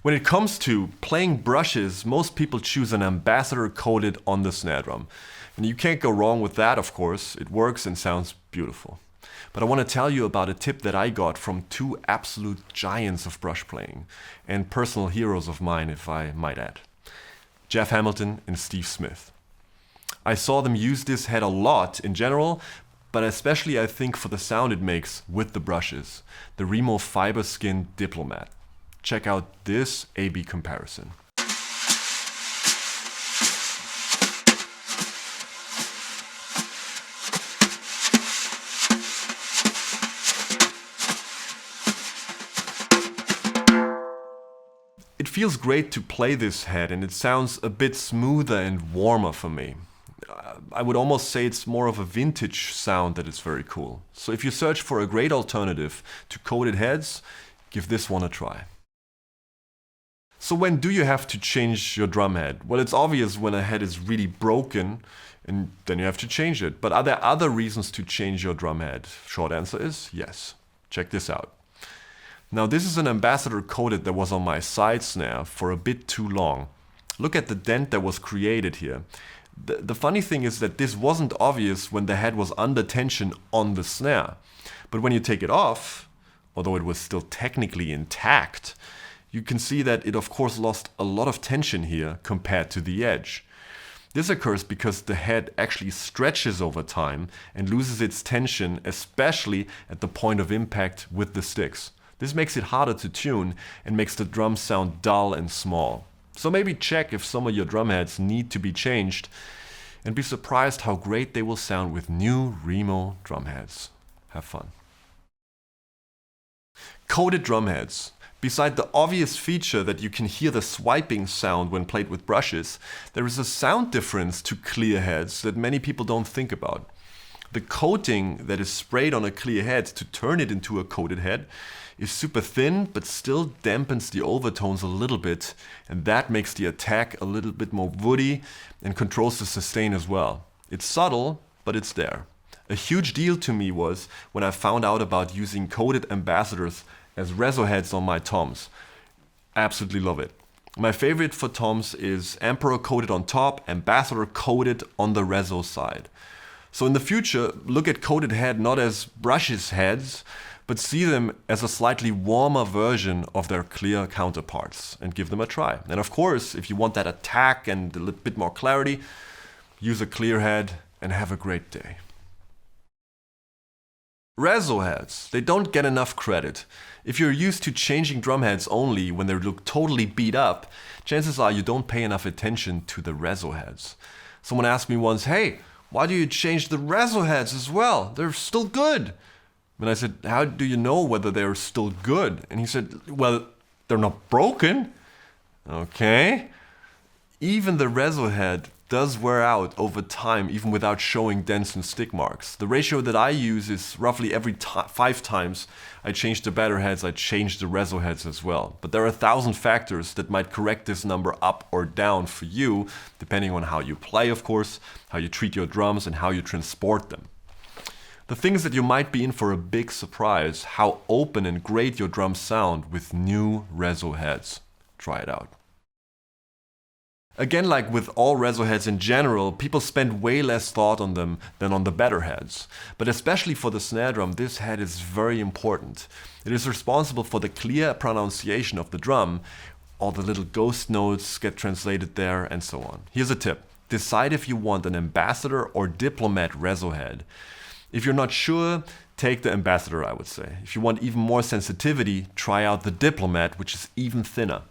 When it comes to playing brushes, most people choose an ambassador coated on the snare drum. And you can't go wrong with that, of course. It works and sounds beautiful. But I want to tell you about a tip that I got from two absolute giants of brush playing, and personal heroes of mine, if I might add. Jeff Hamilton and Steve Smith. I saw them use this head a lot in general, but especially I think for the sound it makes with the brushes. The Remo Fiber Skin Diplomat. Check out this A/B comparison. It feels great to play this head, and it sounds a bit smoother and warmer for me. I would almost say it's more of a vintage sound that is very cool. So if you search for a great alternative to coated heads, give this one a try. So when do you have to change your drum head? Well, it's obvious when a head is really broken, and then you have to change it. But are there other reasons to change your drum head? Short answer is yes. Check this out. Now this is an ambassador coated that was on my side snare for a bit too long. Look at the dent that was created here. The funny thing is that this wasn't obvious when the head was under tension on the snare. But when you take it off, although it was still technically intact, you can see that it of course lost a lot of tension here compared to the edge. This occurs because the head actually stretches over time and loses its tension, especially at the point of impact with the sticks. This makes it harder to tune and makes the drum sound dull and small. So maybe check if some of your drum heads need to be changed, and be surprised how great they will sound with new Remo drum heads. Have fun. Coated drum heads. Beside the obvious feature that you can hear the swiping sound when played with brushes, there is a sound difference to clear heads that many people don't think about. The coating that is sprayed on a clear head to turn it into a coated head is super thin, but still dampens the overtones a little bit, and that makes the attack a little bit more woody and controls the sustain as well. It's subtle, but it's there. A huge deal to me was when I found out about using coated ambassadors as RESO heads on my toms. Absolutely love it. My favorite for toms is Emperor coated on top, ambassador coated on the RESO side. So in the future, look at coated head not as brushes heads, but see them as a slightly warmer version of their clear counterparts and give them a try. And of course, if you want that attack and a little bit more clarity, use a clear head and have a great day. RESO heads, they don't get enough credit. If you're used to changing drum heads only when they look totally beat up, chances are you don't pay enough attention to the RESO heads. Someone asked me once, hey, why do you change the RESO heads as well? They're still good. And I said, how do you know whether they're still good? And he said, well, they're not broken. Okay. Even the RESO head does wear out over time, even without showing dents and stick marks. The ratio that I use is roughly every 5 times I change the batter heads, I change the RESO heads as well. But there are 1,000 factors that might correct this number up or down for you, depending on how you play, of course, how you treat your drums, and how you transport them. The thing is that you might be in for a big surprise how open and great your drums sound with new RESO heads. Try it out. Again, like with all RESO heads in general, people spend way less thought on them than on the batter heads. But especially for the snare drum, this head is very important. It is responsible for the clear pronunciation of the drum. All the little ghost notes get translated there and so on. Here's a tip. Decide if you want an ambassador or diplomat RESO head. If you're not sure, take the ambassador, I would say. If you want even more sensitivity, try out the diplomat, which is even thinner.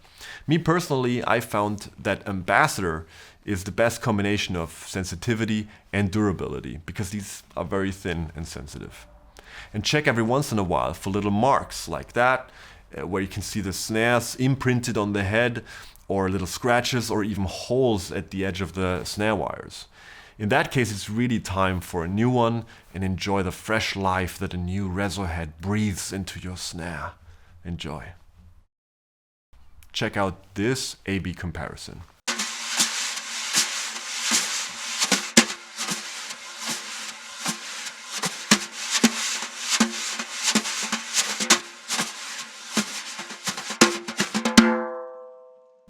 Me personally, I found that ambassador is the best combination of sensitivity and durability, because these are very thin and sensitive. And check every once in a while for little marks like that, where you can see the snares imprinted on the head, or little scratches, or even holes at the edge of the snare wires. In that case, it's really time for a new one, and enjoy the fresh life that a new RESO head breathes into your snare. Enjoy. Check out this A/B comparison.